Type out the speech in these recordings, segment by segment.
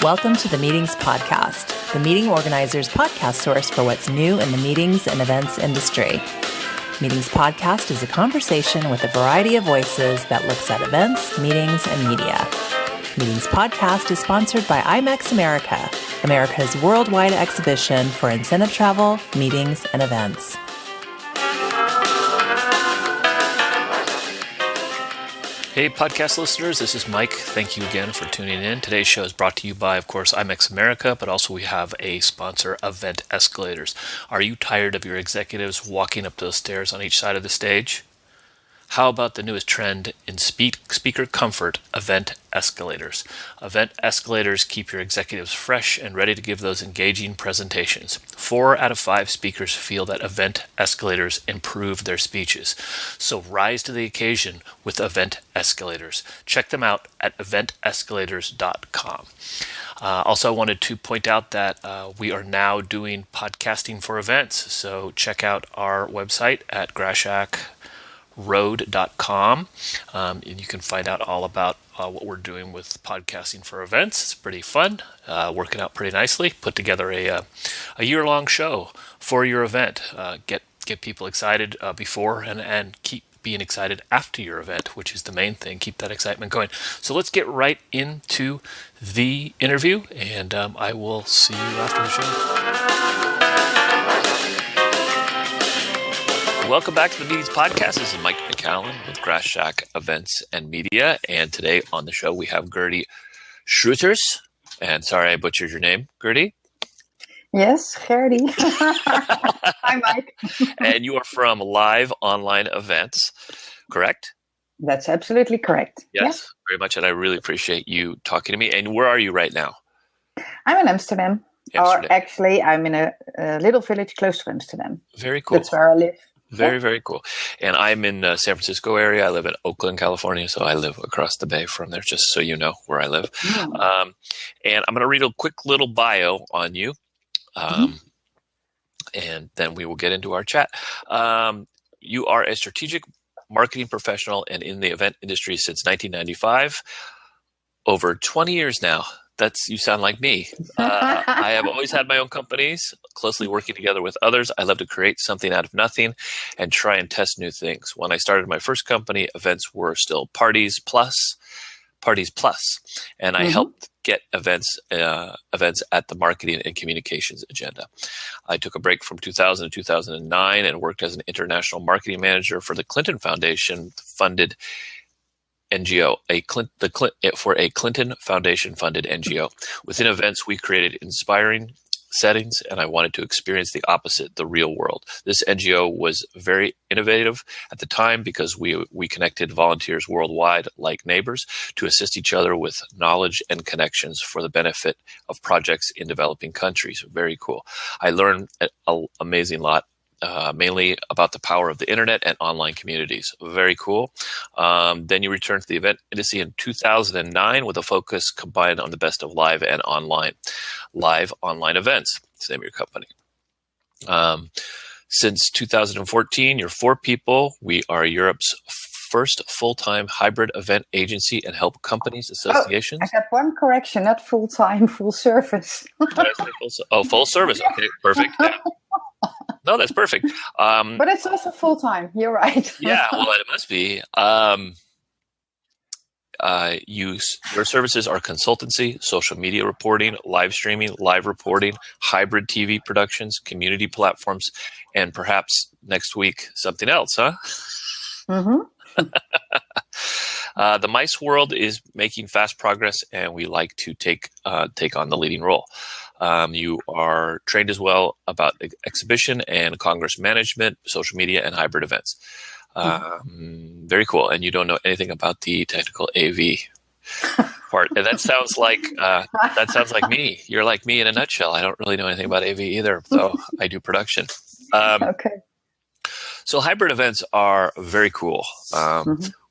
Welcome to the Meetings Podcast, the meeting organizer's podcast source for what's new in the meetings and events industry. Meetings Podcast is a conversation with a variety of voices that looks at events, meetings, and media. Meetings Podcast is sponsored by IMEX America, America's worldwide exhibition for incentive travel, meetings, and events. Hey, podcast listeners, this is Mike. Thank you again for tuning in. Today's show is brought to you by, of course, IMEX America, but also we have a sponsor, Event Escalators. Are you tired of your executives walking up those stairs on each side of the stage? How about the newest trend in speaker comfort, Event Escalators? Event Escalators keep your executives fresh and ready to give those engaging presentations. 4 out of 5 speakers feel that Event Escalators improve their speeches. So rise to the occasion with Event Escalators. Check them out at eventescalators.com. Also, I wanted to point out that we are now doing podcasting for events. So check out our website at road.com, and you can find out all about what we're doing with podcasting for events. It's pretty fun, working out pretty nicely. Put together a year-long show for your event. Get people excited before and keep being excited after your event, which is the main thing. Keep that excitement going. So let's get right into the interview, and I will see you after the show. Welcome back to the Meetings Podcast. This is Mike McCallan with Grass Shack Events and Media. And today on the show, we have Gerdie Schreuders. And sorry, I butchered your name, Gerdie. Yes, Gerdie. Hi, Mike. And you are from Live Online Events, correct? That's absolutely correct. Yes, very much. And I really appreciate you talking to me. And where are you right now? I'm in Amsterdam. Or actually, I'm in a little village close to Amsterdam. Very cool. That's where I live. Very cool. And I'm in San Francisco area. I live in Oakland, California, so I live across the bay from there, just so you know where I live. And I'm going to read a quick little bio on you, and then we will get into our chat. You are a strategic marketing professional and in the event industry since 1995, over 20 years now. You sound like me. I have always had my own companies, closely working together with others. I love to create something out of nothing and try and test new things. When I started my first company, events were still Parties Plus, and I helped get events at the marketing and communications agenda. I took a break from 2000 to 2009 and worked as an international marketing manager for the Clinton Foundation funded NGO, for a Clinton Foundation-funded NGO. Within events, we created inspiring settings, and I wanted to experience the opposite, the real world. This NGO was very innovative at the time because we connected volunteers worldwide, like Neighbours, to assist each other with knowledge and connections for the benefit of projects in developing countries. Very cool. I learned an amazing lot. Mainly about the power of the internet and online communities. Very cool. Then you returned to the event industry in 2009 with a focus combined on the best of live and online. Live online events, it's the name of your company. Since 2014, you're 4 people. We are Europe's first full-time hybrid event agency and help companies, associations. I got one correction, not full-time, full service. Full service. Okay, perfect. Yeah. No, that's perfect. But it's also full-time. You're right. Yeah, well, it must be. Your services are consultancy, social media reporting, live streaming, live reporting, hybrid TV productions, community platforms, and perhaps next week, something else, huh? The MICE world is making fast progress, and we like to take on the leading role. You are trained as well about exhibition and Congress management, social media, and hybrid events. Very cool. And you don't know anything about the technical AV part. And that sounds like me. You're like me in a nutshell. I don't really know anything about AV either, though I do production. Okay. So hybrid events are very cool.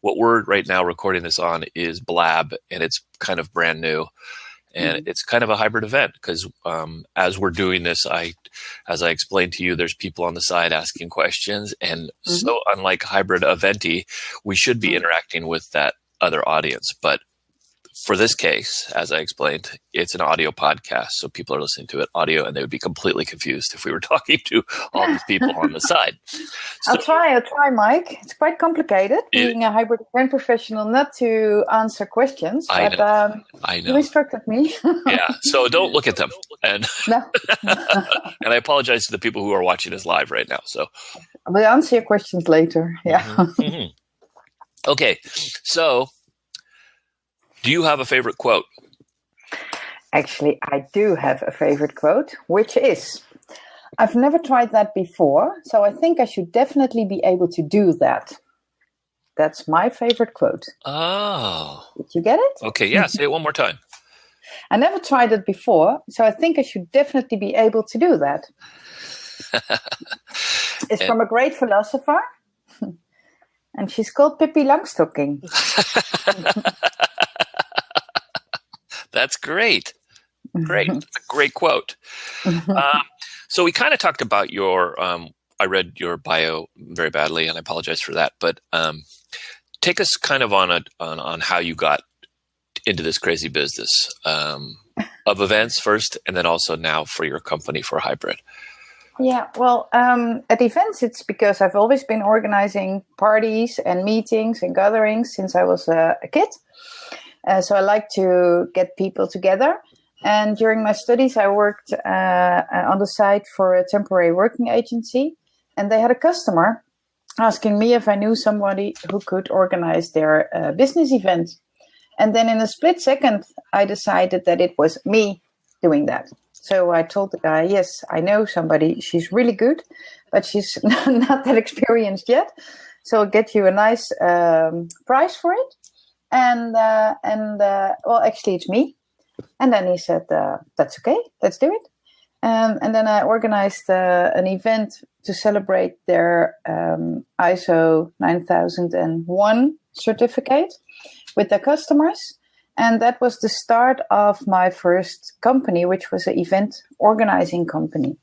What we're right now recording this on is Blab, and it's kind of brand new. And it's kind of a hybrid event because as we're doing this, as I explained to you, there's people on the side asking questions. And so unlike hybrid eventy, we should be interacting with that other audience. But for this case, as I explained, it's an audio podcast, so people are listening to it audio, and they would be completely confused if we were talking to all these people on the side. So, I'll try, Mike. It's quite complicated being a hybrid event professional, not to answer questions. I know. You instructed me. Yeah, so don't look at them. And No. and I apologize to the people who are watching us live right now. So We'll answer your questions later. Yeah. Mm-hmm. Okay, so do you have a favorite quote? Actually, I do have a favorite quote, which is, I've never tried that before, so I think I should definitely be able to do that. That's my favorite quote. Oh. Did you get it? Okay, yeah, say it one more time. I never tried it before, so I think I should definitely be able to do that. It's from a great philosopher, and she's called Pipi Longstocking. That's great. Great. That's a great quote. So we kind of talked about your, I read your bio very badly, and I apologize for that, but take us kind of on how you got into this crazy business of events first, and then also now for your company for hybrid. Yeah, well, at events, it's because I've always been organizing parties and meetings and gatherings since I was a kid. So I like to get people together. And during my studies, I worked on the side for a temporary working agency. And they had a customer asking me if I knew somebody who could organize their business event. And then in a split second, I decided that it was me doing that. So I told the guy, yes, I know somebody. She's really good, but she's not that experienced yet. So I'll get you a nice price for it. And well, actually, it's me. And then he said, that's okay. Let's do it. And then I organized an event to celebrate their ISO 9001 certificate with their customers. And that was the start of my first company, which was an event organizing company.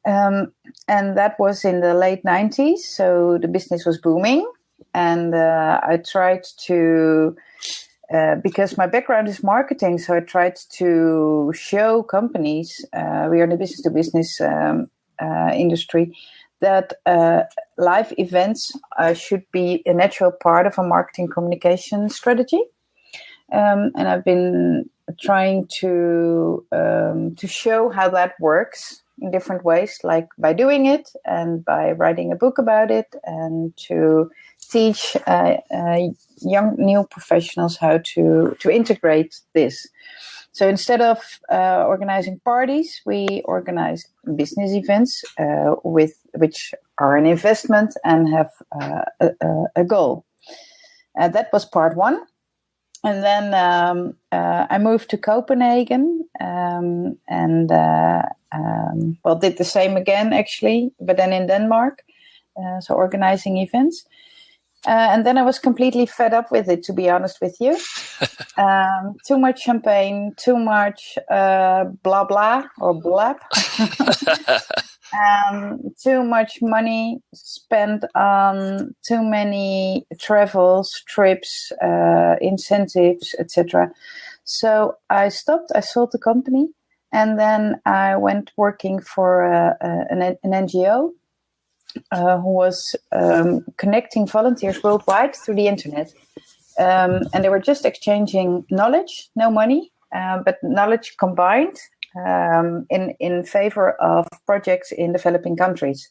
And that was in the late 90s. So the business was booming. And I tried to, because my background is marketing, so I tried to show companies, we are in the business-to-business industry, that live events should be a natural part of a marketing communication strategy. And I've been trying to show how that works in different ways, like by doing it and by writing a book about it, and to teach young new professionals how to integrate this. So instead of organizing parties, we organize business events which are an investment and have a goal. That was part one. And then I moved to Copenhagen and did the same again, actually, but then in Denmark, so organizing events. And then I was completely fed up with it, to be honest with you. Too much champagne, too much blah blah or blab. Too much money spent on too many travels, trips, incentives, etc. So I stopped. I sold the company, and then I went working for an NGO who was connecting volunteers worldwide through the internet, and they were just exchanging knowledge, no money, but knowledge combined. In favor of projects in developing countries.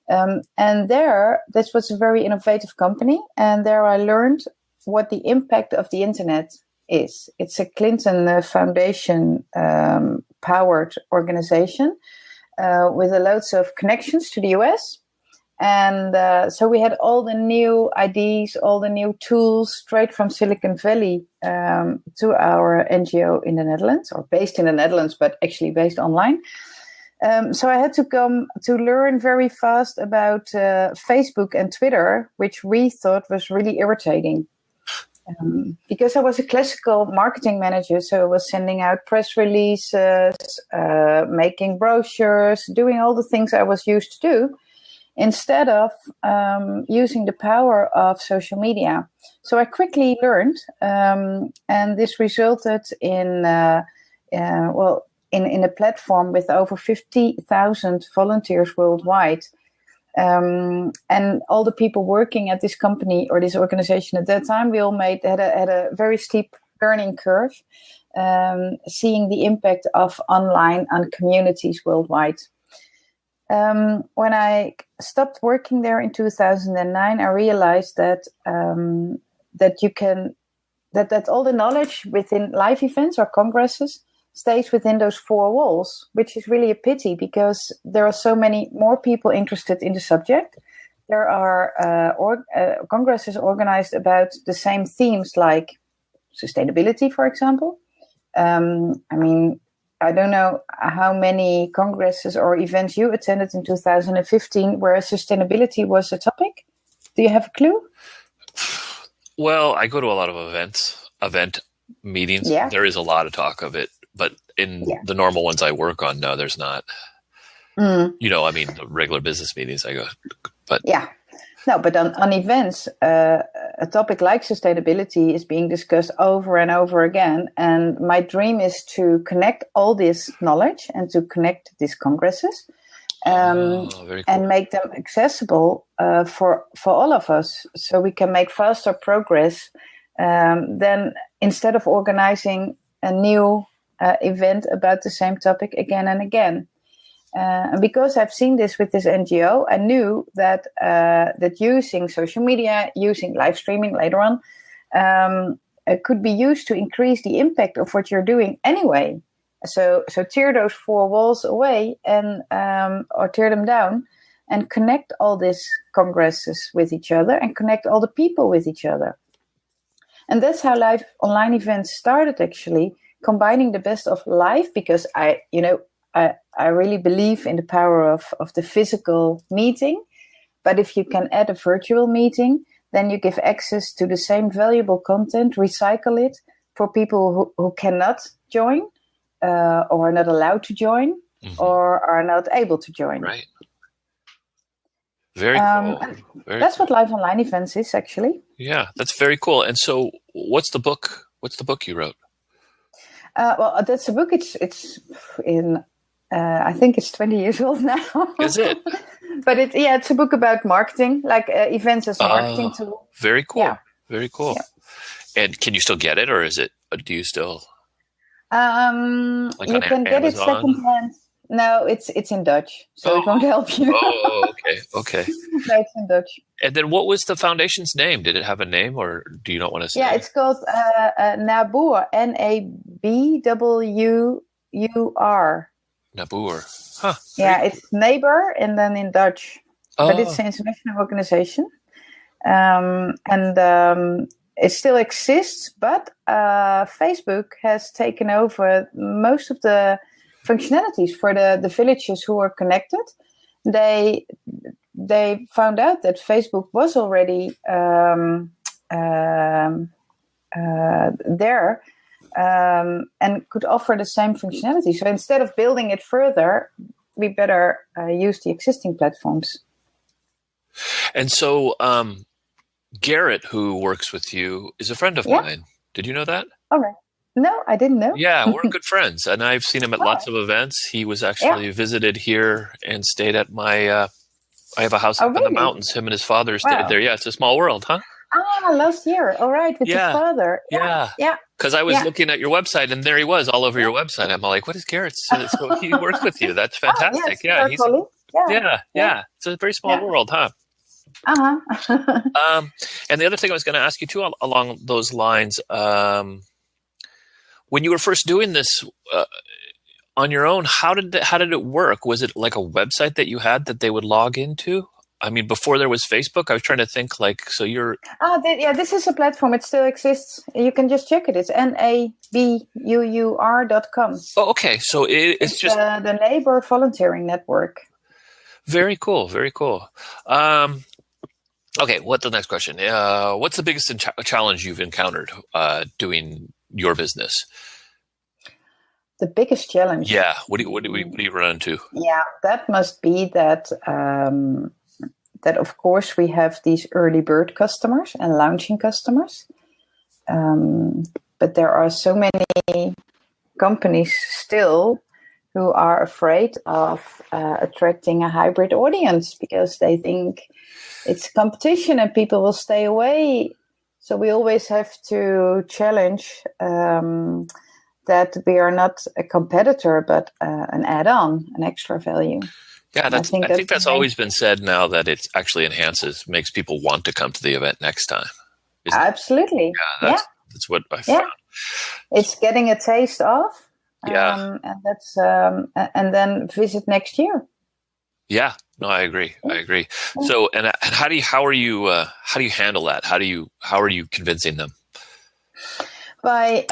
And this was a very innovative company. And there I learned what the impact of the internet is. It's a Clinton Foundation powered organization with loads of connections to the US. And so we had all the new ideas, all the new tools straight from Silicon Valley to our NGO in the Netherlands, or based in the Netherlands, but actually based online. So I had to come to learn very fast about Facebook and Twitter, which we thought was really irritating. Because I was a classical marketing manager, so I was sending out press releases, making brochures, doing all the things I was used to do. instead of using the power of social media. So I quickly learned, and this resulted in in a platform with over 50,000 volunteers worldwide. And all the people working at this company or this organization at that time, we all had a very steep learning curve, seeing the impact of online on communities worldwide. When I stopped working there in 2009, I realized that that all the knowledge within live events or congresses stays within those four walls, which is really a pity because there are so many more people interested in the subject. There are congresses organized about the same themes like sustainability, for example. I don't know how many congresses or events you attended in 2015 where sustainability was a topic. Do you have a clue? Well, I go to a lot of event meetings. Yeah. There is a lot of talk of it, but in the normal ones I work on, no, there's not. The regular business meetings I go, but yeah. No, but on events, a topic like sustainability is being discussed over and over again. And my dream is to connect all this knowledge and to connect these congresses very cool. and make them accessible for all of us, so we can make faster progress than instead of organizing a new event about the same topic again and again. And because I've seen this with this NGO, I knew that using social media, using live streaming later on, it could be used to increase the impact of what you're doing anyway. So tear those four walls away and or tear them down and connect all these congresses with each other and connect all the people with each other. And that's how live online events started, actually, combining the best of live, because I really believe in the power of the physical meeting. But if you can add a virtual meeting, then you give access to the same valuable content, recycle it for people who cannot join or are not allowed to join or are not able to join. Right. Very cool. That's what live online events is, actually. Yeah, that's very cool. And so what's the book? What's the book you wrote? Well, that's a book. It's in... I think it's 20 years old now. Is it? But it's a book about marketing, like events as a marketing tool. Very cool. Yeah. Very cool. Yeah. And can you still get it, or is it? Do you still? You can get it secondhand. No, it's in Dutch, so it won't help you. Okay. No, it's in Dutch. And then, what was the foundation's name? Did it have a name, or do you not want to say? Yeah, it's called Neighbours. Nabwur. Neighbours. Huh. Yeah, it's neighbor and then in Dutch. But it's an international organization. It still exists, but Facebook has taken over most of the functionalities for the villages who are connected. They found out that Facebook was already there. And could offer the same functionality. So instead of building it further, we better use the existing platforms. And so Gerrit, who works with you, is a friend of mine. Did you know that? All right. No, I didn't know. Yeah, we're good friends. And I've seen him at lots of events. He was actually visited here and stayed at my I have a house up in the mountains. Him and his father stayed there. Yeah, it's a small world, huh? Last year. All right, with your father. Yeah. Because I was looking at your website, and there he was all over your website. I'm like, what is Gerrit? So he works with you. That's fantastic. He's It's a very small world, huh? And the other thing I was going to ask you too, along those lines, when you were first doing this on your own, how did it work? Was it like a website that you had that they would log into? I mean, before there was Facebook, I was trying to think so you're... this is a platform. It still exists. You can just check it. It's nabur.com. Oh, okay. So it's just... the Neighbor Volunteering Network. Very cool. Very cool. Okay, what's the next question? What's the biggest challenge you've encountered doing your business? The biggest challenge? Yeah. What do you run into? Yeah, that must be that... that of course we have these early bird customers and launching customers. But there are so many companies still who are afraid of attracting a hybrid audience because they think it's competition and people will stay away. So we always have to challenge that we are not a competitor, but an add-on, an extra value. Yeah, I think that's always been said now, that it actually makes people want to come to the event next time. Absolutely. Yeah, that's what I found. It's getting a taste of. Yeah. And that's and then visit next year. Yeah, no, I agree. So, and how do you handle that? How are you convincing them? By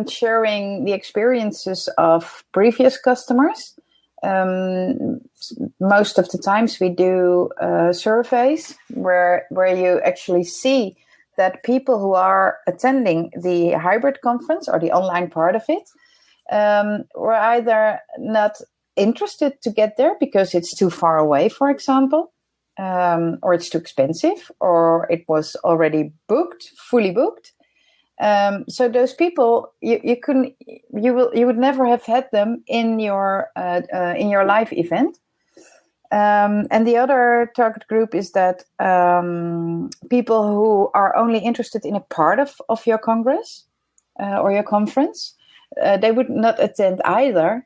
sharing the experiences of previous customers. Most of the times we do surveys where you actually see that people who are attending the hybrid conference or the online part of it were either not interested to get there because it's too far away, for example, or it's too expensive, or it was already fully booked. So those people, you would never have had them in your live event. And the other target group is that people who are only interested in a part of your congress or your conference, they would not attend either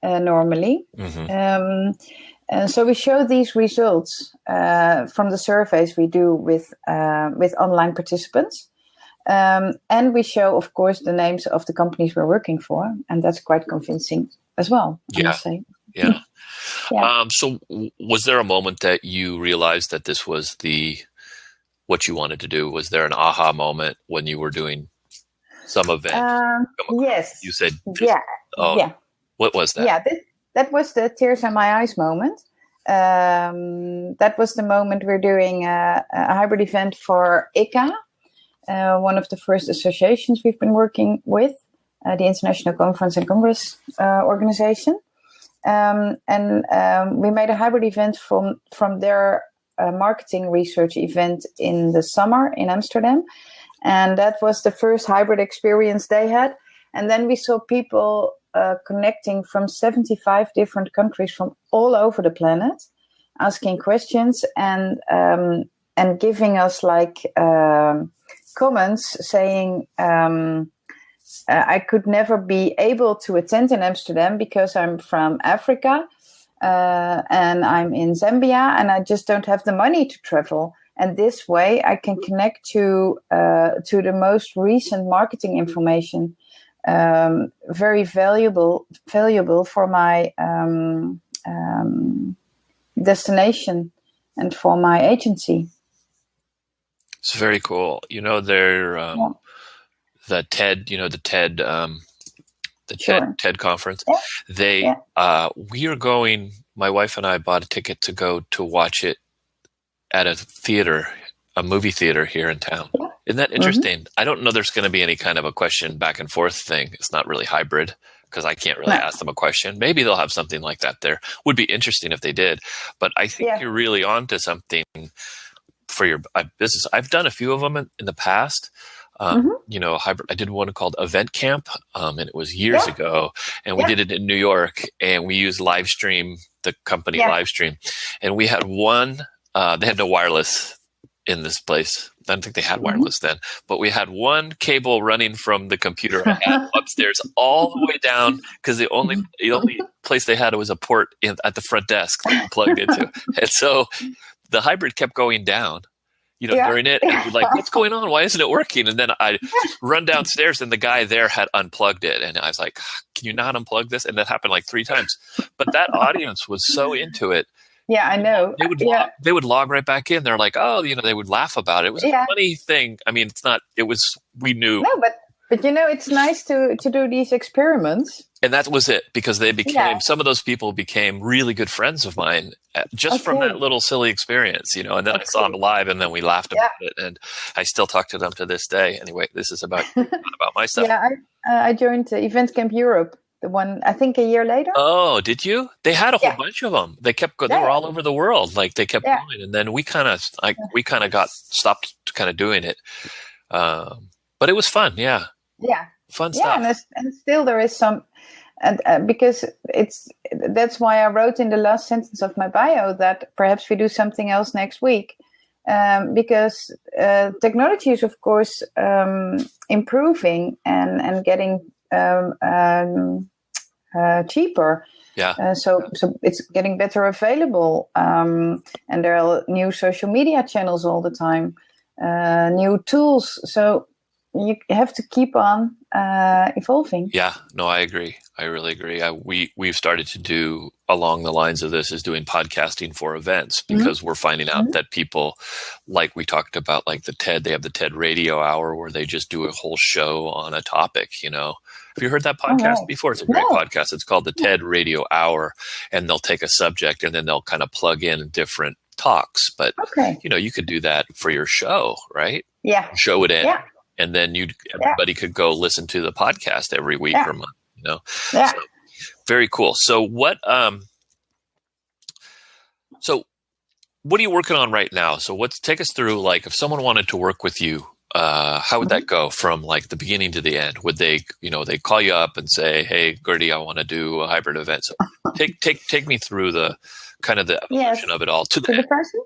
normally. Mm-hmm. And so we show these results from the surveys we do with online participants. And we show, of course, the names of the companies we're working for, and that's quite convincing as well, I must say. Yeah. Yeah. So was there a moment that you realized that this was what you wanted to do? Was there an aha moment when you were doing some event? Yes. You said, yeah. What was that? Yeah, that was the tears in my eyes moment. That was the moment we're doing a hybrid event for ICA, one of the first associations we've been working with, the International Conference and Congress Organization. And we made a hybrid event from their marketing research event in the summer in Amsterdam. And that was the first hybrid experience they had. And then we saw people connecting from 75 different countries from all over the planet, asking questions and giving us comments saying, I could never be able to attend in Amsterdam because I'm from Africa and I'm in Zambia and I just don't have the money to travel. And this way I can connect to the most recent marketing information, very valuable for my destination and for my agency. It's very cool. The TED, TED conference. Yeah. We are going. My wife and I bought a ticket to go to watch it at a movie theater here in town. Yeah. Isn't that interesting? Mm-hmm. I don't know there's going to be any kind of a question back and forth thing. It's not really hybrid because I can't really ask them a question. Maybe they'll have something like that there. Would be interesting if they did. But I think you're really onto something for your business. I've done a few of them in the past. Hybrid. I did one called Event Camp, and it was years ago, and we did it in New York, and we used Livestream, the company Livestream, and we had one. They had no wireless in this place. I don't think they had wireless then, but we had one cable running from the computer I had upstairs all the way down because the only place they had was a port at the front desk that we plugged into, and so the hybrid kept going down. During it, and we're like, what's going on? Why isn't it working? And then I run downstairs, and the guy there had unplugged it, and I was like, can you not unplug this? And that happened like 3 times. But that audience was so into it. Yeah, I know. They would log right back in. They're like, they would laugh about it. It was a funny thing. I mean, we knew. No, but it's nice to do these experiments. And that was it, because they became, some of those people became really good friends of mine just from that little silly experience, and then I saw them live and then we laughed about it. And I still talk to them to this day. Anyway, this is not about my stuff. Yeah, I joined Event Camp Europe The one, I think, a year later. Oh, did you? They had a whole bunch of them. They kept going. They were all over the world. Like they kept going, and then we kind of got stopped kind of doing it. But it was fun. Yeah. Fun stuff. Yeah, and still there is some, and because that's why I wrote in the last sentence of my bio that perhaps we do something else next week, because technology is of course improving and getting cheaper. Yeah. So it's getting better available, and there are new social media channels all the time, new tools. So you have to keep on evolving. Yeah, no, I agree. I really agree. We've started to do along the lines of this is doing podcasting for events, because we're finding out that people, like we talked about, like they have the TED Radio Hour where they just do a whole show on a topic, you know. Have you heard that podcast before? It's a great podcast. It's called the TED Radio Hour, and they'll take a subject and then they'll kind of plug in different talks. But, you know, you could do that for your show, right? Yeah. Show it in. Yeah. And then everybody could go listen to the podcast every week or month, you know? Yeah. So, very cool. So what are you working on right now? So take us through, like, if someone wanted to work with you, how would that go from like the beginning to the end? Would they, you know, they call you up and say, "Hey, Gerdie, I want to do a hybrid event." So take me through the kind of the evolution of it all to the person.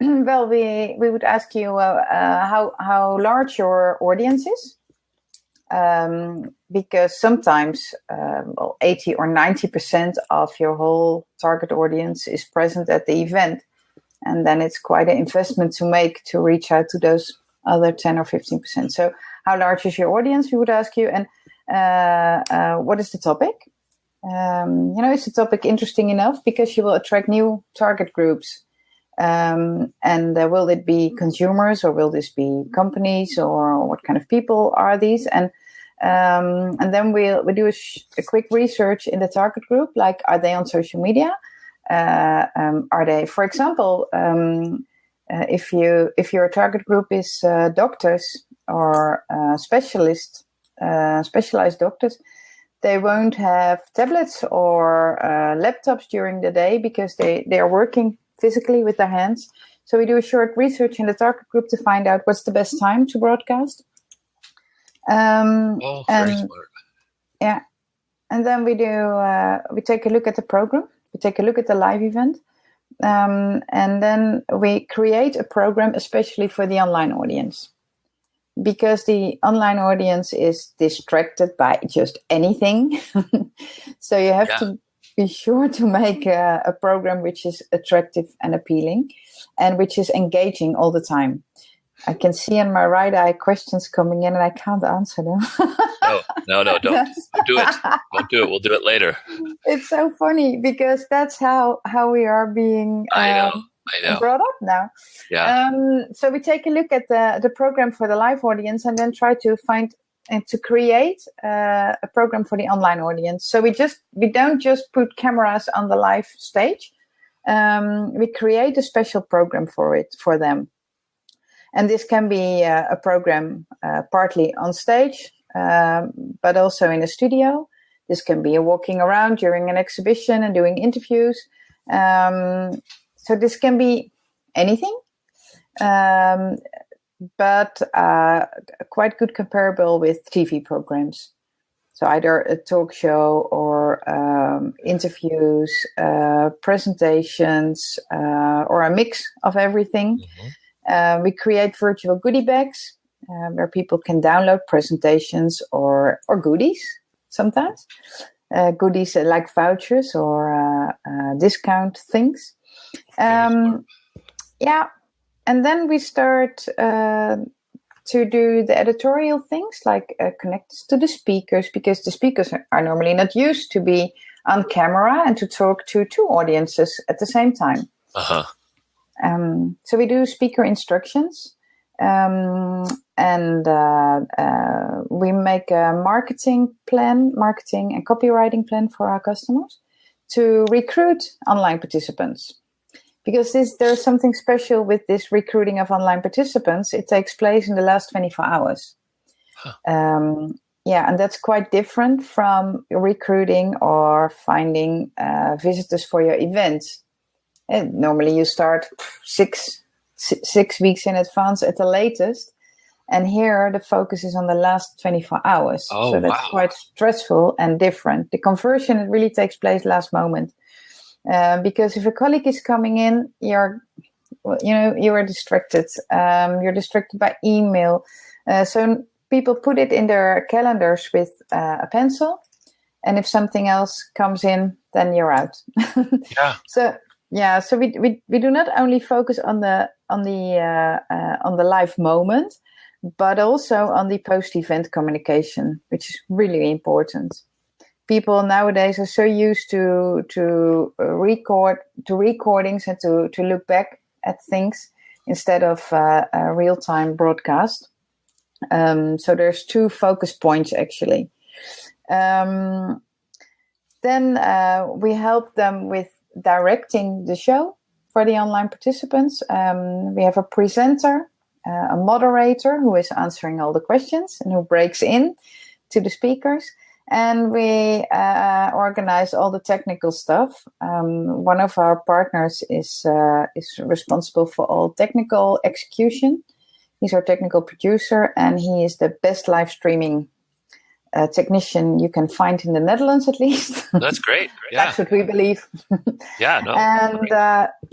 Well, we would ask you how large your audience is, because sometimes 80 or 90% of your whole target audience is present at the event. And then it's quite an investment to make to reach out to those other 10 or 15%. So how large is your audience, we would ask you, and what is the topic? You know, is the topic interesting enough? Because you will attract new target groups. And will it be consumers, or will this be companies, or what kind of people are these? And then we do a quick research in the target group, like, are they on social media? Are they, for example, if your target group is doctors or specialized doctors, they won't have tablets or laptops during the day because they are working physically with their hands. So we do a short research in the target group to find out what's the best time to broadcast. Very smart. Yeah, and then we take a look at the program. We take a look at the live event, and then we create a program especially for the online audience, because the online audience is distracted by just anything. So you have to be sure to make a program which is attractive and appealing, and which is engaging all the time. I can see in my right eye questions coming in, and I can't answer them. No, don't do it. Don't do it. We'll do it later. It's so funny because that's how we are being I know. brought up now. Yeah. So we take a look at the program for the live audience, and then try to find and to create a program for the online audience. So we don't just put cameras on the live stage. We create a special program for them. And this can be a program partly on stage, but also in a studio. This can be a walking around during an exhibition and doing interviews. So this can be anything, but quite good comparable with TV programs. So either a talk show or interviews, presentations, or a mix of everything. Mm-hmm. We create virtual goodie bags where people can download presentations or goodies sometimes. Goodies like vouchers or discount things. Yeah. And then we start to do the editorial things, like connect to the speakers, because the speakers are normally not used to be on camera and to talk to two audiences at the same time. Uh-huh. So we do speaker instructions, and we make a marketing and copywriting plan for our customers to recruit online participants. Because there's something special with this recruiting of online participants. It takes place in the last 24 hours. Huh. and that's quite different from recruiting or finding visitors for your events. And normally you start 6 weeks in advance at the latest. And here the focus is on the last 24 hours. Oh, so that's wow. quite stressful and different. The conversion, it really takes place last moment. Because if a colleague is coming in, you are distracted. You're distracted by email. So people put it in their calendars with a pencil. And if something else comes in, then you're out. Yeah. So we do not only focus on the live moment, but also on the post-event communication, which is really important. People nowadays are so used to recordings and to look back at things instead of a real-time broadcast. So there's 2 focus points actually. Then we help them with directing the show for the online participants. We have a presenter, a moderator who is answering all the questions and who breaks in to the speakers. And we organize all the technical stuff. One of our partners is responsible for all technical execution. He's our technical producer, and he is the best live streaming technician you can find in the Netherlands, at least. That's great. Yeah. That's what we believe. Yeah. No. And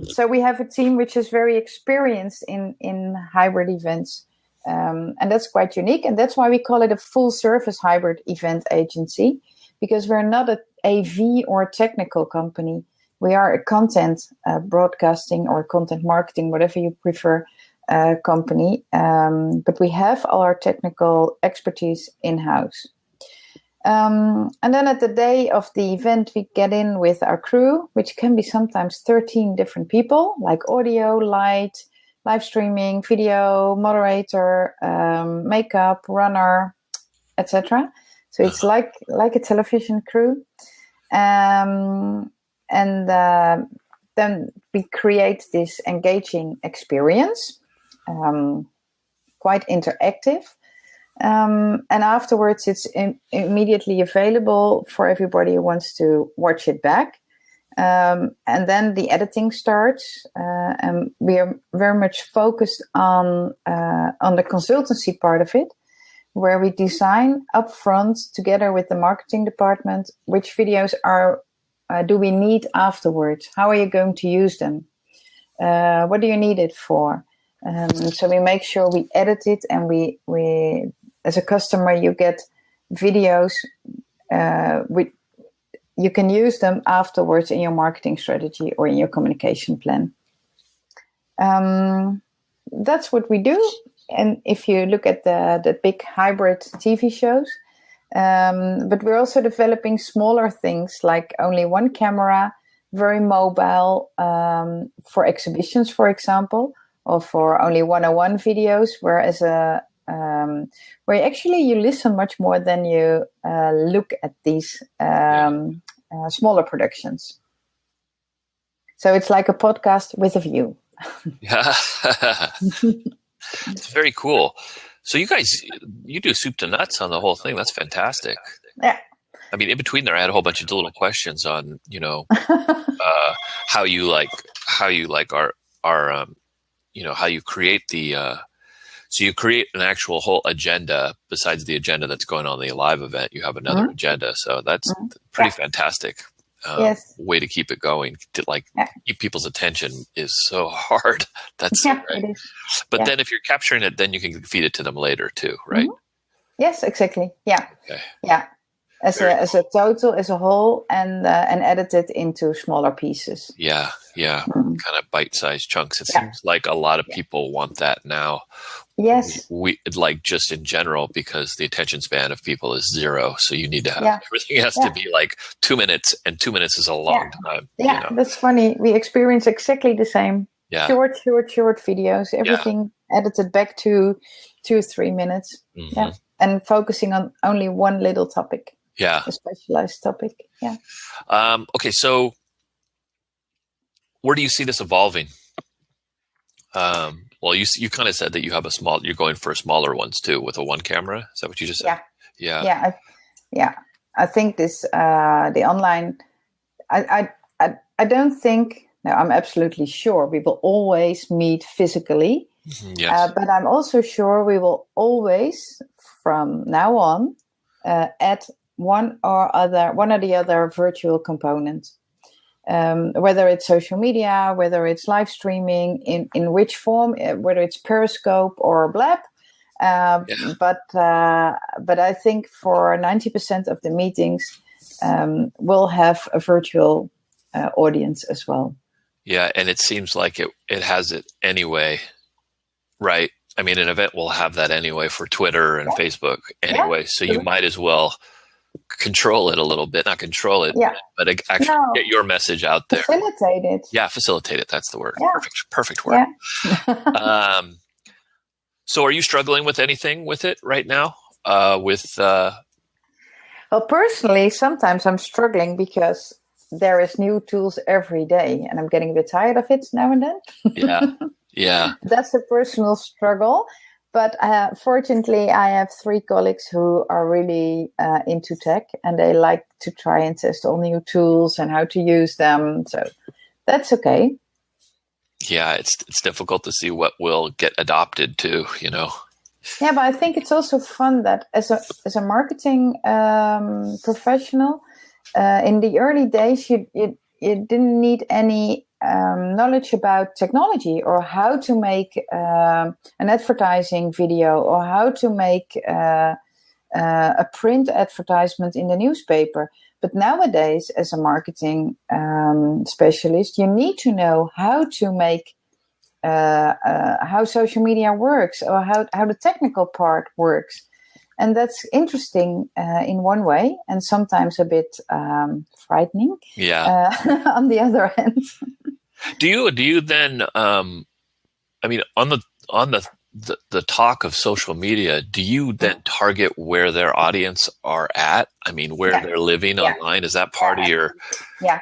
so we have a team which is very experienced in hybrid events. And that's quite unique. And that's why we call it a full service hybrid event agency, because we're not an AV or technical company. We are a content broadcasting or content marketing, whatever you prefer, company. But we have all our technical expertise in-house. And then at the day of the event, we get in with our crew, which can be sometimes 13 different people, like audio, light, live streaming, video, moderator, makeup, runner, etc. So it's like a television crew. And then we create this engaging experience, quite interactive. And afterwards, it's immediately available for everybody who wants to watch it back. And then the editing starts, and we are very much focused on the consultancy part of it, where we design upfront together with the marketing department which videos do we need afterwards. How are you going to use them? What do you need it for? So we make sure we edit it, and we as a customer you get videos you can use them afterwards in your marketing strategy or in your communication plan. That's what we do. And if you look at the big hybrid TV shows, but we're also developing smaller things like only one camera, very mobile, for exhibitions, for example, or for only one-on-one videos, whereas where actually you listen much more than you look at these smaller productions. So it's like a podcast with a view. Yeah. It's very cool. So you guys, you do soup to nuts on the whole thing. That's fantastic. Yeah. I mean, in between there, I had a whole bunch of little questions on, how you like our how you create the, so you create an actual whole agenda besides the agenda that's going on in the live event. You have another agenda. So that's pretty fantastic. Way to keep it going. To keep people's attention is so hard. That's so great. It is. But then if you're capturing it, then you can feed it to them later too, right? Yes, exactly. Yeah. Okay. Yeah. As a total, as a whole, and edit it into smaller pieces. Yeah. Kind of bite-sized chunks. It seems like a lot of people want that now. Yes. We like just in general, because the attention span of people is 0. So you need to have everything has to be like 2 minutes, and 2 minutes is a long time. Yeah, that's funny. We experience exactly the same. Yeah. Short videos. Everything edited back to 2 or 3 minutes. Mm-hmm. Yeah. And focusing on only one little topic. Yeah. A specialized topic. Yeah. Okay, so where do you see this evolving? Well, you kind of said that you have you're going for smaller ones too with a one camera. Is that what you just said? Yeah. I think this the online. I don't think. No, I'm absolutely sure we will always meet physically. Yes. But I'm also sure we will always, from now on, add one or the other virtual component. Whether it's social media, whether it's live streaming, in which form, whether it's Periscope or Blab. But I think for 90% of the meetings, we'll have a virtual audience as well. Yeah, and it seems like it has it anyway, right? I mean, an event will have that anyway for Twitter and Facebook anyway, so you might as well control it a little bit. Not control it, but actually get your message out there. Facilitate it. Yeah, facilitate it. That's the word. Yeah. Perfect word. Yeah. So are you struggling with anything with it right now? Well, personally, sometimes I'm struggling because there is new tools every day and I'm getting a bit tired of it now and then. Yeah. That's a personal struggle. But fortunately, I have 3 colleagues who are really into tech and they like to try and test all new tools and how to use them. So that's okay. Yeah, it's difficult to see what will get adopted too, you know. Yeah, but I think it's also fun that as a marketing professional, in the early days, you didn't need any knowledge about technology or how to make an advertising video or how to make a print advertisement in the newspaper. But nowadays, as a marketing specialist, you need to know how to make how social media works or how the technical part works. And that's interesting in one way and sometimes a bit frightening. On the other hand. Do you then, I mean, on the talk of social media, do you then target where their audience are at? I mean, where they're living online? Is that part of your... Yeah,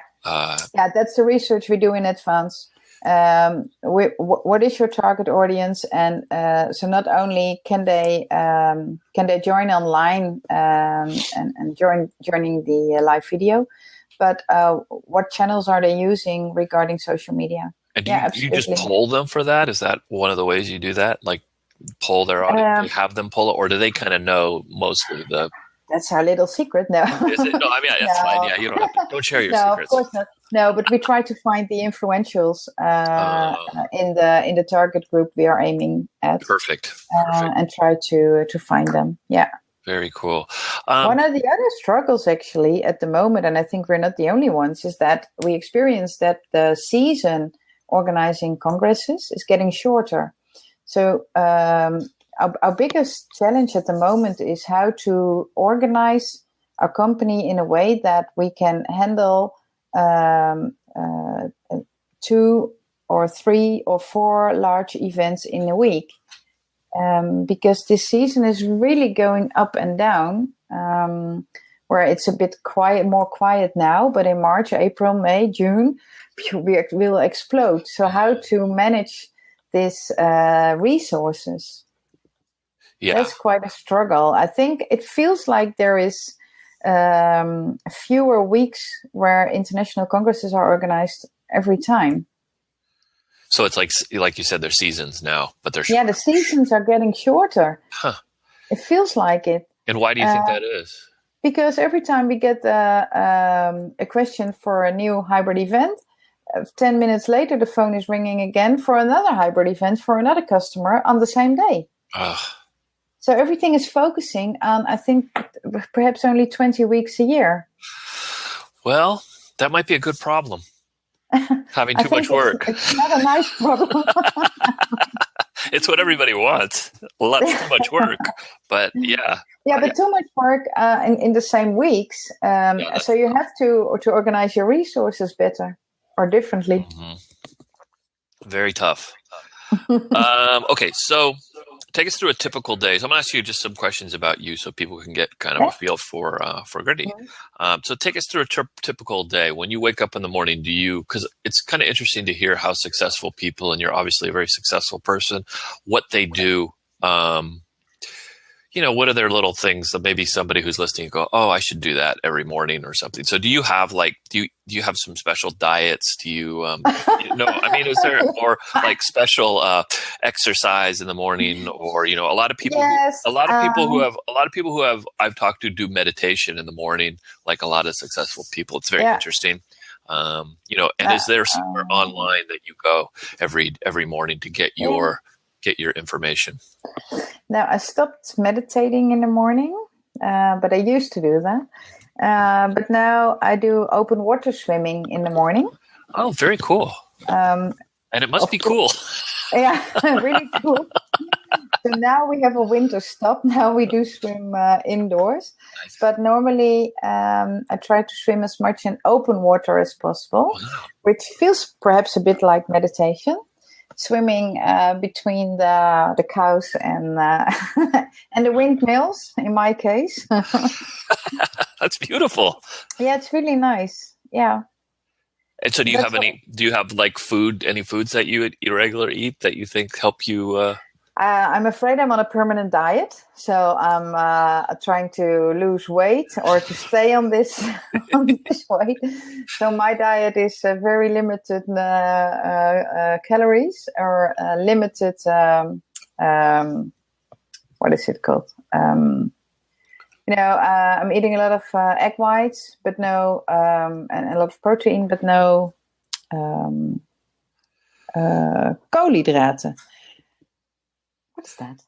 that's the research we do in advance. What is your target audience? And so not only can they join online and joining the live video, but what channels are they using regarding social media? And do you just poll them for that? Is that one of the ways you do that? Like poll their audience, have them poll it, or do they kind of know mostly the... That's our little secret. No. Is it? No, I mean, that's fine. Yeah, you don't share your secrets. No, of course not. No, but we try to find the influentials in the target group we are aiming at. Perfect. And try to find them. Yeah. Very cool. One of the other struggles actually at the moment, and I think we're not the only ones, is that we experience that the season organizing congresses is getting shorter. So our biggest challenge at the moment is how to organize our company in a way that we can handle 2 or 3 or 4 large events in a week. Because this season is really going up and down, where it's a bit more quiet now, but in March, April, May, June, we will explode. So how to manage these resources? Yeah. That's quite a struggle. I think it feels like there is fewer weeks where international congresses are organized every time. So it's like you said, they're seasons now, but they're shorter. Yeah, the seasons are getting shorter. Huh. It feels like it. And why do you think that is? Because every time we get a question for a new hybrid event, 10 minutes later, the phone is ringing again for another hybrid event for another customer on the same day. So everything is focusing on, I think, perhaps only 20 weeks a year. Well, that might be a good problem. Having too much work. It's not a nice problem. It's what everybody wants. Lots too much work. But yeah. Yeah, but too much work in the same weeks. So you have to organize your resources better or differently. Mm-hmm. Very tough. Okay, so take us through a typical day. So I'm going to ask you just some questions about you so people can get kind of a feel for Gerdie. So take us through a typical day. When you wake up in the morning, because it's kind of interesting to hear how successful people, and you're obviously a very successful person, what they do, what are their little things that maybe somebody who's listening go, oh, I should do that every morning or something. So do you have do you have some special diets? Do you, is there, or like special exercise in the morning, or, a lot of people, Yes, a lot of people who have, I've talked to do meditation in the morning, like a lot of successful people. It's very interesting. And is there somewhere online that you go every morning to get your information? Now, I stopped meditating in the morning, but I used to do that. But now I do open water swimming in the morning. Oh, very cool. And it must be cool. Yeah, really cool. So now we have a winter stop. Now we do swim indoors. Nice. But normally I try to swim as much in open water as possible, which feels perhaps a bit like meditation. Swimming between the cows and and the windmills, in my case. That's beautiful. Yeah, it's really nice. Yeah. And so, do you have like any foods that you regularly eat that you think help you? I'm afraid I'm on a permanent diet, so I'm trying to lose weight or to stay on this weight. So my diet is very limited calories or limited. What is it called? I'm eating a lot of egg whites, but no, and a lot of protein, but no koolhydraten. What's that?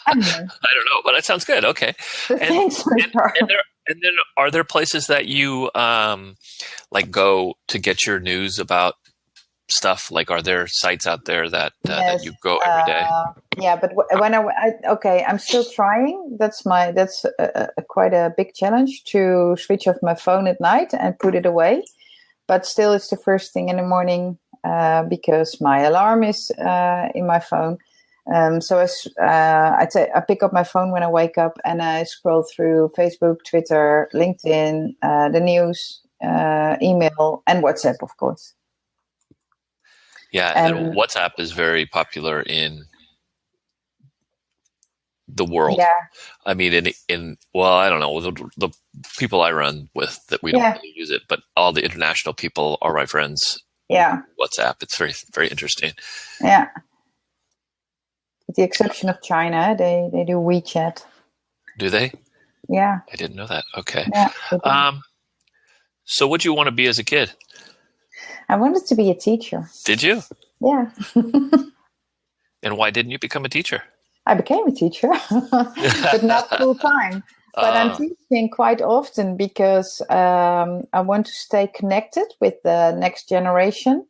I don't know, but it sounds good. Okay. Thanks. And then are there places that you go to get your news about stuff? Like, are there sites out there that you go every day? Yeah, but when I'm still trying. That's quite a big challenge to switch off my phone at night and put it away. But still, it's the first thing in the morning. Because my alarm is in my phone. So I pick up my phone when I wake up and I scroll through Facebook, Twitter, LinkedIn, the news, email, and WhatsApp, of course. Yeah, and then WhatsApp is very popular in the world. Yeah. I mean, I don't know, the people I run with, that we don't really use it, but all the international people are my friends. Yeah. WhatsApp. It's very, very interesting. Yeah. With the exception of China, they do WeChat. Do they? Yeah. I didn't know that. Okay. Yeah, so what did you want to be as a kid? I wanted to be a teacher. Did you? Yeah. And why didn't you become a teacher? I became a teacher, but not full time. But I'm teaching quite often because I want to stay connected with the next generation.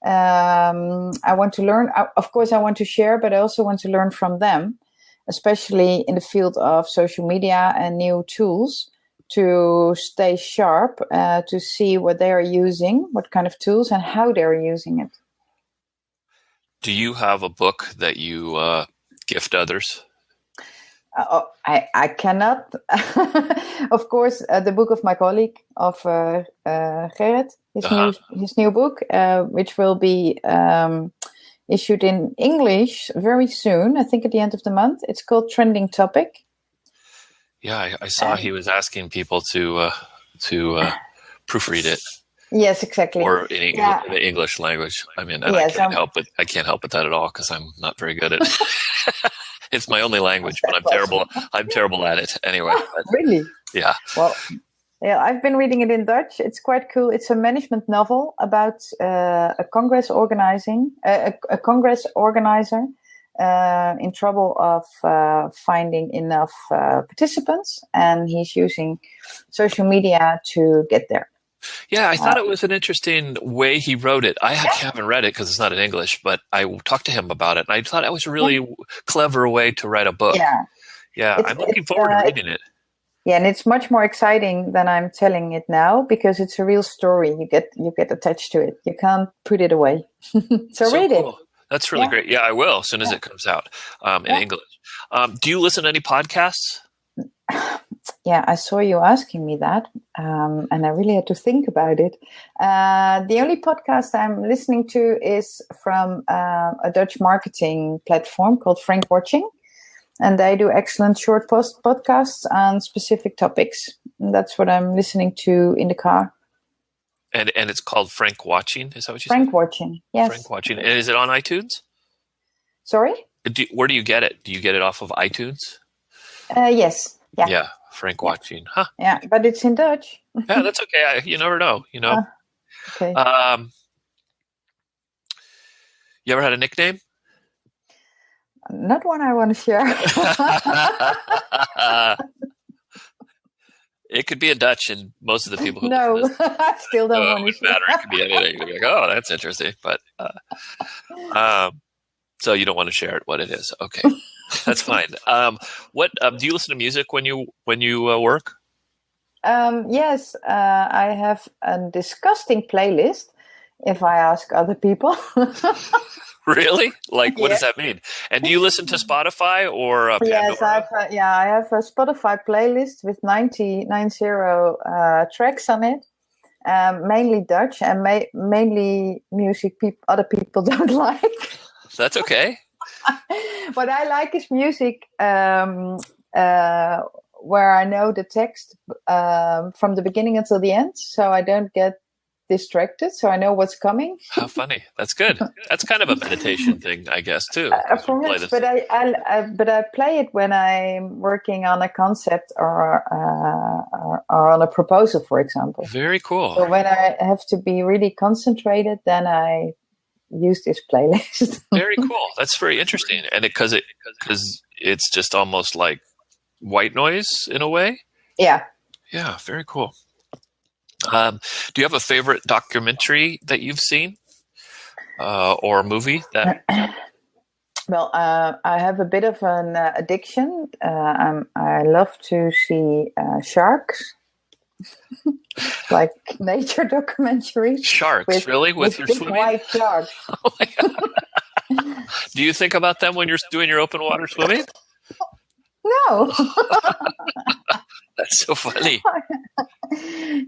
I want to learn. Of course, I want to share, but I also want to learn from them, especially in the field of social media and new tools, to stay sharp, to see what they are using, what kind of tools, and how they're using it. Do you have a book that you gift others? I cannot. Of course, the book of my colleague, of Gerrit, his new book, which will be issued in English very soon, I think at the end of the month. It's called Trending Topic. Yeah, I saw he was asking people to proofread it. Yes, exactly. Or in the English language. I mean, and yes, I can't help with that at all because I'm not very good at it. It's my only language, but I'm terrible at it anyway. Really? Yeah. Well, yeah, I've been reading it in Dutch. It's quite cool. It's a management novel about a Congress organizer in trouble of finding enough participants, and he's using social media to get there. Yeah, I thought it was an interesting way he wrote it. I haven't read it because it's not in English, but I talked to him about it, and I thought it was a really clever way to write a book. Yeah, I'm looking forward to reading it. Yeah, and it's much more exciting than I'm telling it now because it's a real story. You get attached to it. You can't put it away. so read cool. It. That's really great. Yeah, I will as soon as it comes out in English. Do you listen to any podcasts? Yeah, I saw you asking me that, and I really had to think about it. The only podcast I'm listening to is from a Dutch marketing platform called Frank Watching. and they do excellent short podcasts on specific topics. And that's what I'm listening to in the car. And it's called Frank Watching. Is that what you Frank said? Watching, yes. Frank Watching. And is it on iTunes? Sorry? Where do you get it? Do you get it off of iTunes? Yes. Yeah. Yeah, Frank Watching. Huh. Yeah, but it's in Dutch. Yeah, that's okay. You never know, you know. Okay. You ever had a nickname? Not one I want to share. It could be in Dutch, and most of the people who No, listen to this, I still don't want to it share. matter. It could be anything. You'd be like, oh, that's interesting. But so you don't want to share it what it is. Okay, that's fine. What do you listen to music when you work? Yes, I have a disgusting playlist. If I ask other people. Really? Like, what does that mean? And do you listen to Spotify or Yes, I have a Spotify playlist with 90 tracks on it. Mainly Dutch and mainly music other people don't like. That's okay. What I like is music where I know the text from the beginning until the end, so I don't get distracted, so I know what's coming. How funny. That's good. That's kind of a meditation thing, I guess, too. Perhaps, but I play it when I'm working on a concept or on a proposal, for example. Very cool. So when I have to be really concentrated, then I use this playlist. Very cool. That's very interesting. And because it's just almost like white noise in a way. Yeah. Yeah. Very cool. Do you have a favorite documentary that you've seen or a movie that? Well, I have a bit of an addiction. I love to see sharks, like nature documentaries. Sharks, really? With your big swimming? White sharks. Oh my God. Do you think about them when you're doing your open water swimming? No. That's so funny.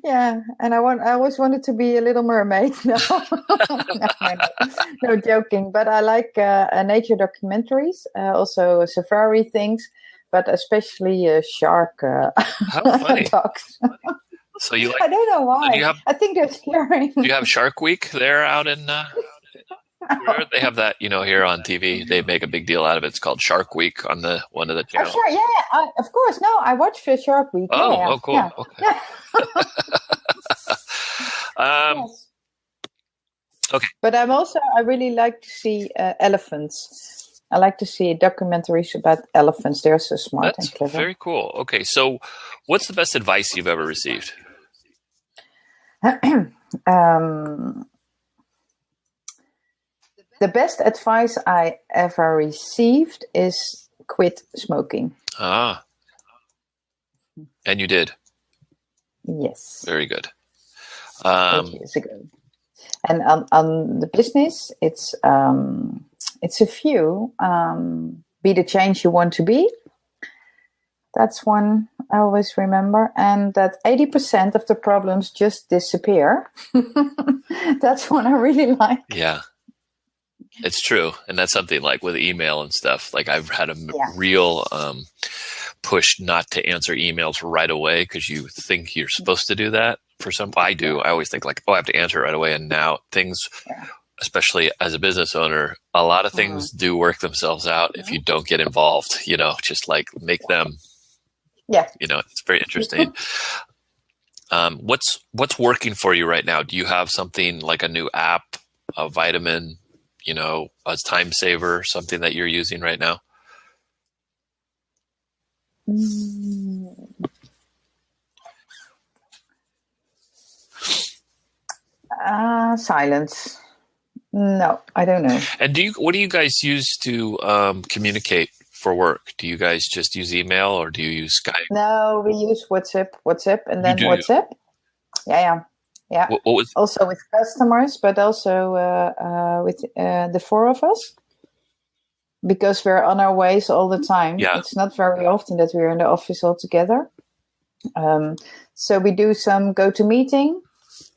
Yeah, and I always wanted to be a little mermaid. No, no joking. But I like nature documentaries, also safari things, but especially shark talks. So you like? I don't know why. I think they're scary. Do you have Shark Week there out in? They have that, here on TV. They make a big deal out of it. It's called Shark Week on one of the channels. Sure, yeah, of course. No, I watch for Shark Week. Oh, cool. Yeah. Okay. Yeah. Yes. Okay. But I really like to see elephants. I like to see documentaries about elephants. They're so smart and clever. That's very cool. Okay, so what's the best advice you've ever received? The best advice I ever received is quit smoking. Ah. And you did? Yes. Very good. 8 years ago. And on the business, it's a few. Be the change you want to be. That's one I always remember. And that 80% of the problems just disappear. That's one I really like. Yeah. It's true. And that's something like with email and stuff. Like I've had a real push not to answer emails right away because you think you're supposed to do that. For some, I do. I always think like, I have to answer it right away. And now things, especially as a business owner, a lot of things do work themselves out if you don't get involved, just like make them, it's very interesting. What's working for you right now? Do you have something like a new app, a vitamin, a time saver, something that you're using right now? Silence. No, I don't know. And what do you guys use to communicate for work? Do you guys just use email or do you use Skype? No, we use WhatsApp, and then WhatsApp. Yeah. What also with customers, but also with the four of us, because we're on our ways all the time. Yeah. It's not very often that we're in the office all together. So we do some Gotomeeting,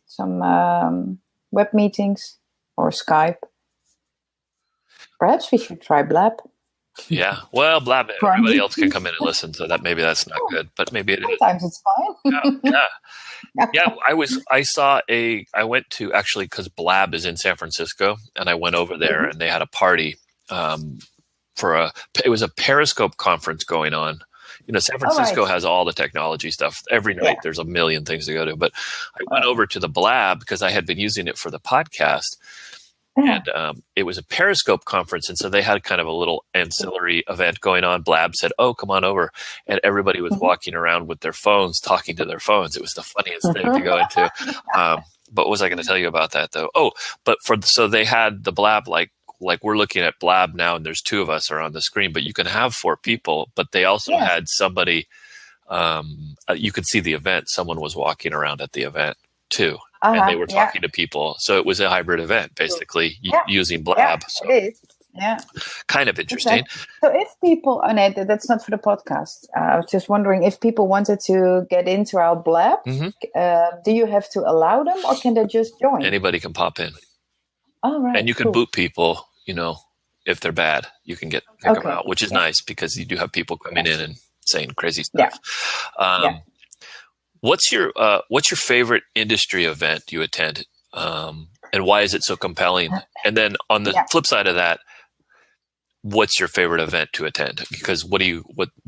some web meetings or Skype. Perhaps we should try Blab. Yeah. Well, Blab, For everybody me. else can come in and listen, so that maybe that's not good, but maybe it is. Sometimes it's fine. Yeah. I went to, actually, because Blab is in San Francisco, and I went over there and they had a party it was a Periscope conference going on. San Francisco has all the technology stuff. Every night there's a million things to go to, but I went over to the Blab because I had been using it for the podcast. And it was a Periscope conference, and so they had kind of a little ancillary event going on. Blab said, "Oh, come on over," and everybody was walking around with their phones, talking to their phones. It was the funniest thing to go into. But what was I going to tell you about that, though? Oh, but so they had the Blab, like we're looking at Blab now, and there's two of us are on the screen, but you can have 4 people. But they also had somebody. You could see the event. Someone was walking around at the event too. And they were talking to people. So it was a hybrid event, basically, using Blab. So it is. Yeah. Kind of interesting. So if people, that's not for the podcast. I was just wondering if people wanted to get into our Blab, do you have to allow them or can they just join? Anybody can pop in. Oh, right. And you can boot people, if they're bad, you can kick them out, which is nice because you do have people coming in and saying crazy stuff. What's your favorite industry event you attend, and why is it so compelling? And then on the flip side of that, what's your favorite event to attend? Because do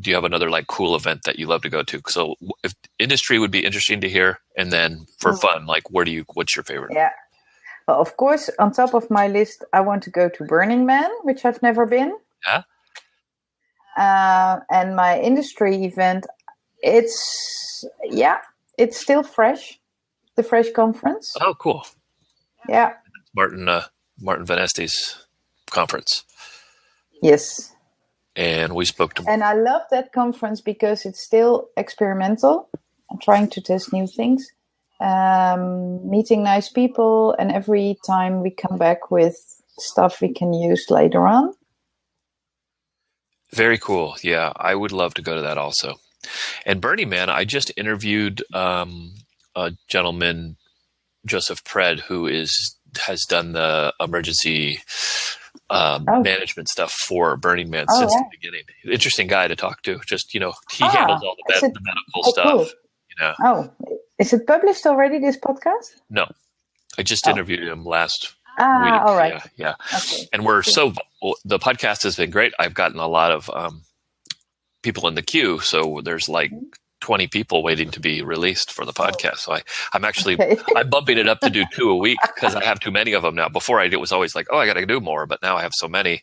you have another like cool event that you love to go to? So if industry would be interesting to hear, and then for fun, like what's your favorite? Yeah. Well, of course, on top of my list, I want to go to Burningman, which I've never been. Yeah. And my industry event, it's still fresh. The Fresh Conference. Oh, cool. Yeah. Martin Van Este's conference. Yes. And we spoke to. And I love that conference because it's still experimental. I'm trying to test new things, meeting nice people, and every time we come back with stuff we can use later on. Very cool. Yeah, I would love to go to that also. And Burningman, I just interviewed a gentleman, Joseph Pred, who has done the emergency management stuff for Burningman since the beginning. Interesting guy to talk to. Just, he handles all the medical stuff. Cool. Oh, is it published already, this podcast? No, I just interviewed him last week. All right. Yeah. Okay. And the podcast has been great. I've gotten a lot of people in the queue. So there's like 20 people waiting to be released for the podcast. So I'm actually, I'm bumping it up to do 2 a week because I have too many of them now. Before it was always like, I got to do more, but now I have so many.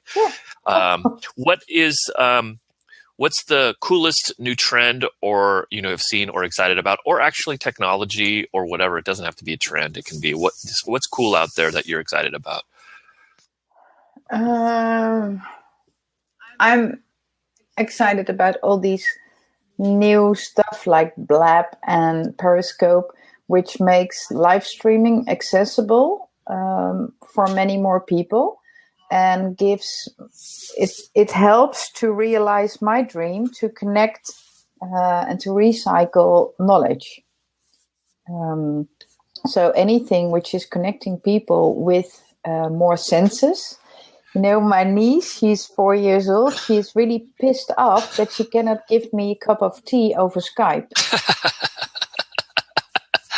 What's the coolest new trend or, have seen or excited about, or actually technology or whatever? It doesn't have to be a trend. It can be what's cool out there that you're excited about. I'm excited about all these new stuff like Blab and Periscope, which makes live streaming accessible for many more people, and it helps to realize my dream to connect and to recycle knowledge. So anything which is connecting people with more senses. My niece, she's 4 years old. She's really pissed off that she cannot give me a cup of tea over Skype.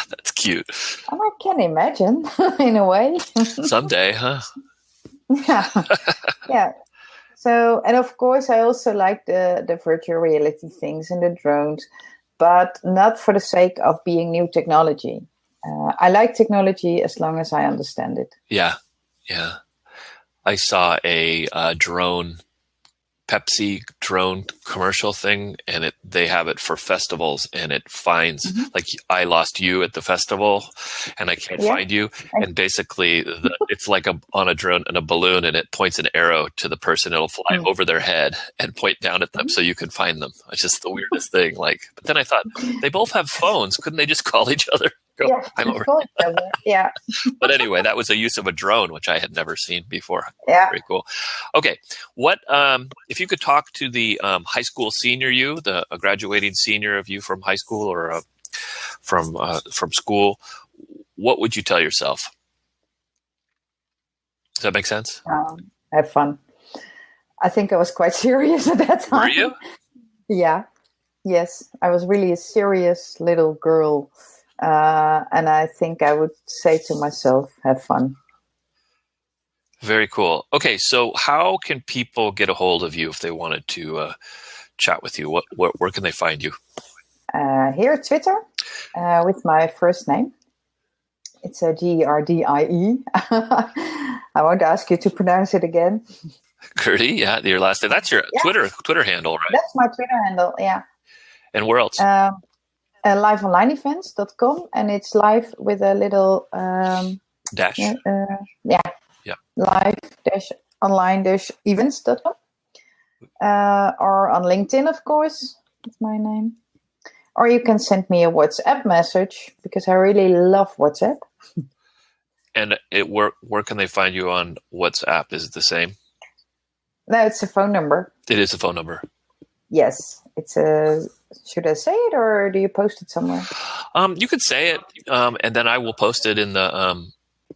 That's cute. And I can imagine, in a way. Someday, huh? Yeah. So, and of course, I also like the virtual reality things and the drones, but not for the sake of being new technology. I like technology as long as I understand it. Yeah. I saw a Pepsi drone commercial thing, and they have it for festivals, and it finds like I lost you at the festival, and I can't find you, and basically it's like on a drone and a balloon, and it points an arrow to the person. It'll fly over their head and point down at them, so you can find them. It's just the weirdest thing. But then I thought they both have phones. Couldn't they just call each other? I'm over. Yeah. But anyway, that was a use of a drone, which I had never seen before. Yeah. Very cool. Okay. What, if you could talk to the high school senior you, a graduating senior of you from high school or from school, what would you tell yourself? Does that make sense? Have fun. I think I was quite serious at that time. Were you? Yeah. Yes. I was really a serious little girl. And I think I would say to myself, have fun. Very cool. Okay, so how can people get a hold of you if they wanted to chat with you? Where can they find you? Here at Twitter with my first name. It's a Gerdie. I won't ask you to pronounce it again. Gerdie, yeah, your last name. That's your Twitter handle, right? That's my Twitter handle, yeah. And where else? Liveonlineevents.com, and it's live with a little dash. Yeah. Live-online-events.com. Or on LinkedIn, of course. That's my name. Or you can send me a WhatsApp message, because I really love WhatsApp. And where can they find you on WhatsApp? Is it the same? No, it's a phone number. It is a phone number. Yes. It's a... Should I say it, or do you post it somewhere? You could say it, and then I will post it in the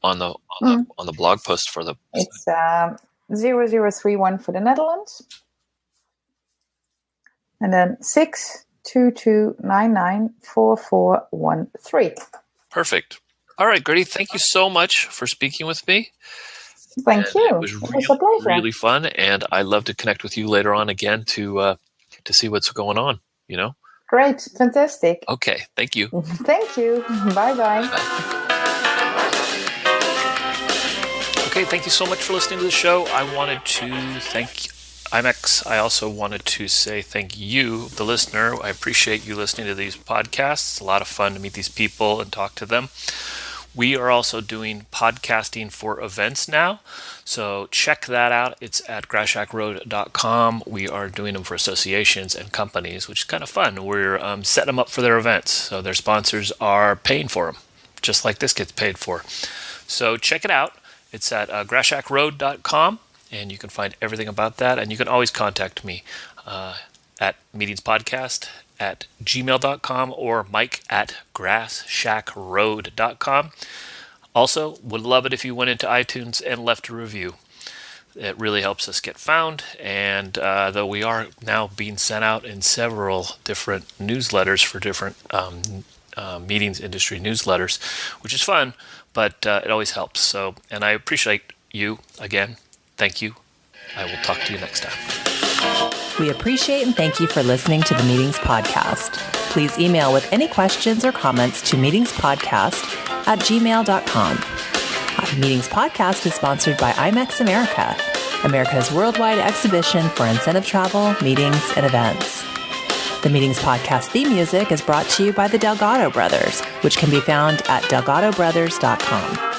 on the blog post for the. It's 0031 for the Netherlands, and then 622994413. Perfect. All right, Gerdie, thank you so much for speaking with me. Thank you. It was a pleasure. Really fun, and I'd love to connect with you later on again to see what's going on. You know. Great, fantastic. Okay, thank you. Thank you. Bye-bye. Okay, thank you so much for listening to the show. I wanted to thank IMEX. I also wanted to say thank you, the listener. I appreciate you listening to these podcasts. It's a lot of fun to meet these people and talk to them. We are also doing podcasting for events now, so check that out. It's at grashakroad.com. We are doing them for associations and companies, which is kind of fun. We're setting them up for their events, so their sponsors are paying for them, just like this gets paid for. So check it out. It's at grashakroad.com, and you can find everything about that. And you can always contact me at meetingspodcast@gmail.com or mike@grassshackroad.com. Also, would love it if you went into iTunes and left a review. It really helps us get found, and though we are now being sent out in several different newsletters for different meetings industry newsletters, which is fun, but it always helps. So, and I appreciate you again. Thank you. I will talk to you next time. We appreciate and thank you for listening to the Meetings Podcast. Please email with any questions or comments to meetingspodcast@gmail.com. Meetings Podcast is sponsored by IMEX America, America's worldwide exhibition for incentive travel, meetings, and events. The Meetings Podcast theme music is brought to you by the Delgado Brothers, which can be found at delgadobrothers.com.